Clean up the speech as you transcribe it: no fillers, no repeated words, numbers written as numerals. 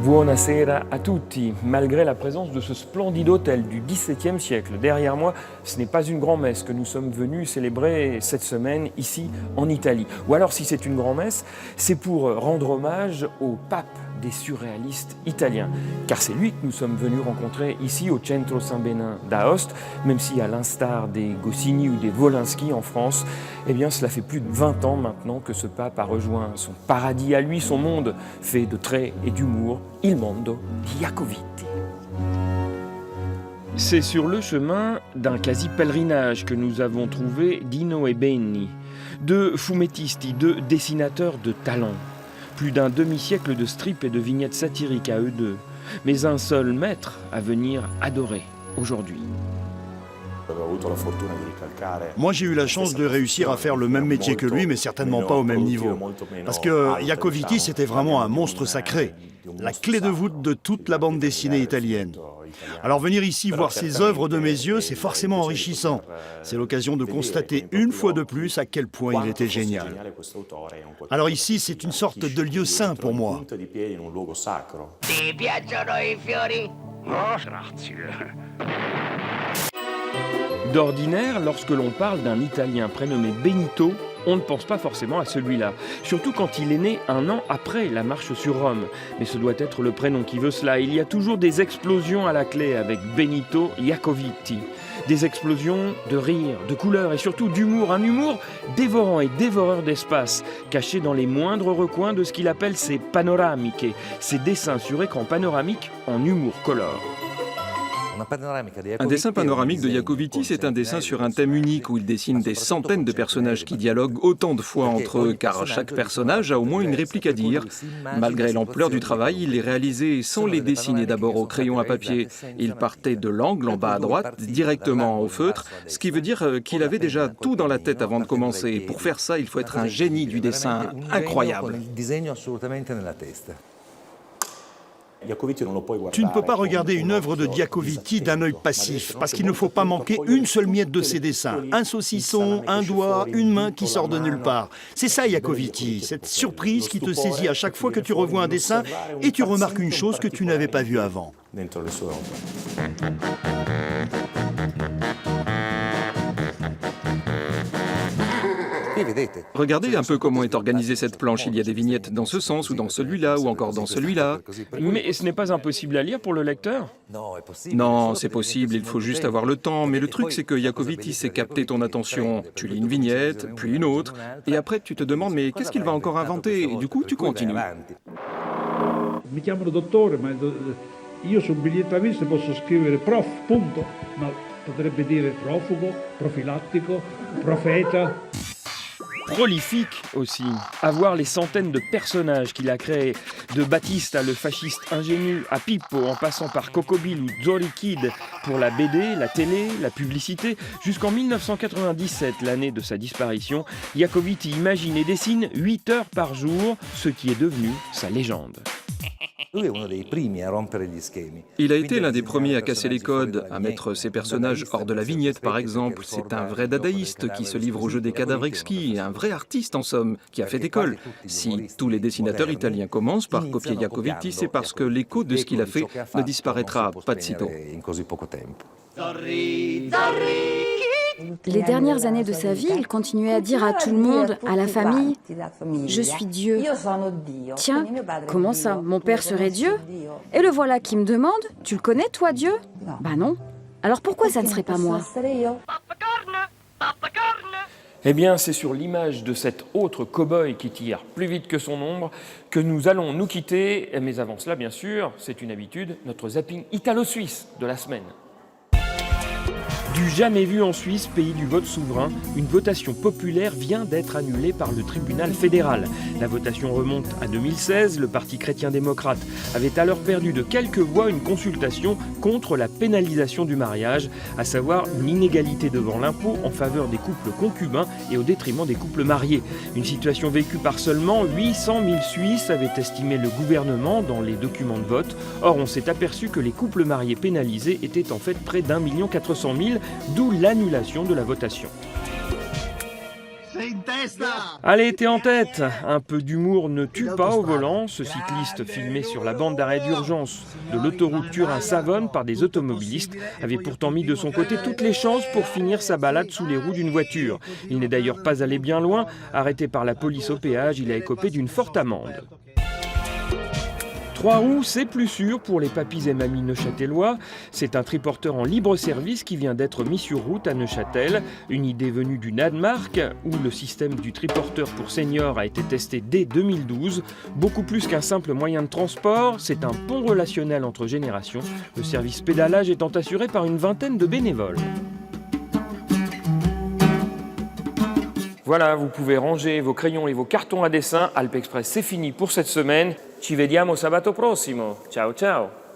Buonasera a tutti. Malgré la présence de ce splendide hôtel du XVIIe siècle derrière moi, ce n'est pas une grand-messe que nous sommes venus célébrer cette semaine ici en Italie. Ou alors si c'est une grand-messe, c'est pour rendre hommage au pape des surréalistes italiens. Car c'est lui que nous sommes venus rencontrer ici au Centro San Benin d'Aoste, même si à l'instar des Goscinny ou des Wolinski en France, eh bien cela fait plus de 20 ans maintenant que ce pape a rejoint son paradis à lui, son monde fait de traits et d'humour, il mondo di Jacoviti. C'est sur le chemin d'un quasi-pèlerinage que nous avons trouvé Dino et Benny, deux fumettisti, deux dessinateurs de talent. Plus d'un demi-siècle de strips et de vignettes satiriques à eux deux, mais un seul maître à venir adorer aujourd'hui. Moi, j'ai eu la chance de réussir à faire le même métier que lui, mais certainement pas au même niveau. Parce que Jacoviti, c'était vraiment un monstre sacré, la clé de voûte de toute la bande dessinée italienne. Alors venir ici voir ses œuvres de mes yeux, c'est forcément enrichissant. C'est l'occasion de constater une fois de plus à quel point il était génial. Alors ici, c'est une sorte de lieu saint pour moi. Ti piacciono I fiori? Oh, grazie. D'ordinaire, lorsque l'on parle d'un Italien prénommé Benito, on ne pense pas forcément à celui-là, surtout quand il est né un an après la marche sur Rome. Mais ce doit être le prénom qui veut cela. Il y a toujours des explosions à la clé avec Benito Jacoviti. Des explosions de rire, de couleurs et surtout d'humour. Un humour dévorant et dévoreur d'espace, caché dans les moindres recoins de ce qu'il appelle ses panoramiche, ses dessins sur écran panoramique en humour color. Un dessin panoramique de Jacoviti, c'est un dessin sur un thème unique où il dessine des centaines de personnages qui dialoguent autant de fois entre eux, car chaque personnage a au moins une réplique à dire. Malgré l'ampleur du travail, il les réalisait sans les dessiner d'abord au crayon à papier. Il partait de l'angle en bas à droite, directement au feutre, ce qui veut dire qu'il avait déjà tout dans la tête avant de commencer. Et pour faire ça, il faut être un génie du dessin incroyable. Tu ne peux pas regarder une œuvre de Jacoviti d'un œil passif, parce qu'il ne faut pas manquer une seule miette de ses dessins. Un saucisson, un doigt, une main qui sort de nulle part. C'est ça Jacoviti, cette surprise qui te saisit à chaque fois que tu revois un dessin et tu remarques une chose que tu n'avais pas vue avant. Regardez un peu comment est organisée cette planche. Il y a des vignettes dans ce sens ou dans celui-là ou encore dans celui-là. Mais ce n'est pas impossible à lire pour le lecteur ? Non, c'est possible, il faut juste avoir le temps. Mais le truc, c'est que Jacoviti sait capter ton attention. Tu lis une vignette, puis une autre, et après tu te demandes mais qu'est-ce qu'il va encore inventer ? Et du coup, tu continues. Mi chiamano dottore, ma io sul biglietto da visita posso scrivere prof, punto, ma potrebbe dire profugo, profilattico, profeta. Prolifique aussi, à voir les centaines de personnages qu'il a créés, de Battista le fasciste ingénu à Pippo en passant par Cocobil ou Zori Kid pour la BD, la télé, la publicité, jusqu'en 1997, l'année de sa disparition, Jacoviti imagine et dessine 8 heures par jour, ce qui est devenu sa légende. Il a été l'un des premiers à casser les codes, à mettre ses personnages hors de la vignette par exemple. C'est un vrai dadaïste qui se livre au jeu des cadavres exquis, un vrai artiste en somme, qui a fait école. Si tous les dessinateurs italiens commencent par copier Jacoviti, c'est parce que l'écho de ce qu'il a fait ne disparaîtra pas de sitôt. Les dernières années de sa vie, il continuait à dire à tout le monde, à la famille, « Je suis Dieu ». Tiens, comment ça, mon père serait Dieu ? Et le voilà qui me demande, « Tu le connais, toi, Dieu ?» Bah non. Alors pourquoi ça ne serait pas moi ? Eh bien, c'est sur l'image de cet autre cow-boy qui tire plus vite que son ombre que nous allons nous quitter. Mais avant cela, bien sûr, c'est une habitude, notre zapping italo-suisse de la semaine. Du jamais vu en Suisse, pays du vote souverain, une votation populaire vient d'être annulée par le tribunal fédéral. La votation remonte à 2016. Le Parti chrétien-démocrate avait alors perdu de quelques voix une consultation contre la pénalisation du mariage, à savoir une inégalité devant l'impôt en faveur des couples concubins et au détriment des couples mariés. Une situation vécue par seulement 800 000 Suisses, avait estimé le gouvernement dans les documents de vote. Or, on s'est aperçu que les couples mariés pénalisés étaient en fait près d'1 400 000, d'où l'annulation de la votation. Sei Allez, t'es en tête. Un peu d'humour ne tue pas au volant. Ce cycliste filmé sur la bande d'arrêt d'urgence de l'autoroute Turin-Savone par des automobilistes avait pourtant mis de son côté toutes les chances pour finir sa balade sous les roues d'une voiture. Il n'est d'ailleurs pas allé bien loin. Arrêté par la police au péage, il a écopé d'une forte amende. 3 roues, c'est plus sûr pour les papis et mamies neuchâtelois. C'est un triporteur en libre service qui vient d'être mis sur route à Neuchâtel. Une idée venue du Danemark, où le système du triporteur pour seniors a été testé dès 2012. Beaucoup plus qu'un simple moyen de transport, c'est un pont relationnel entre générations. Le service pédalage étant assuré par une vingtaine de bénévoles. Voilà, vous pouvez ranger vos crayons et vos cartons à dessin. Alpexpress, c'est fini pour cette semaine. Ci vediamo sabato prossimo. Ciao ciao.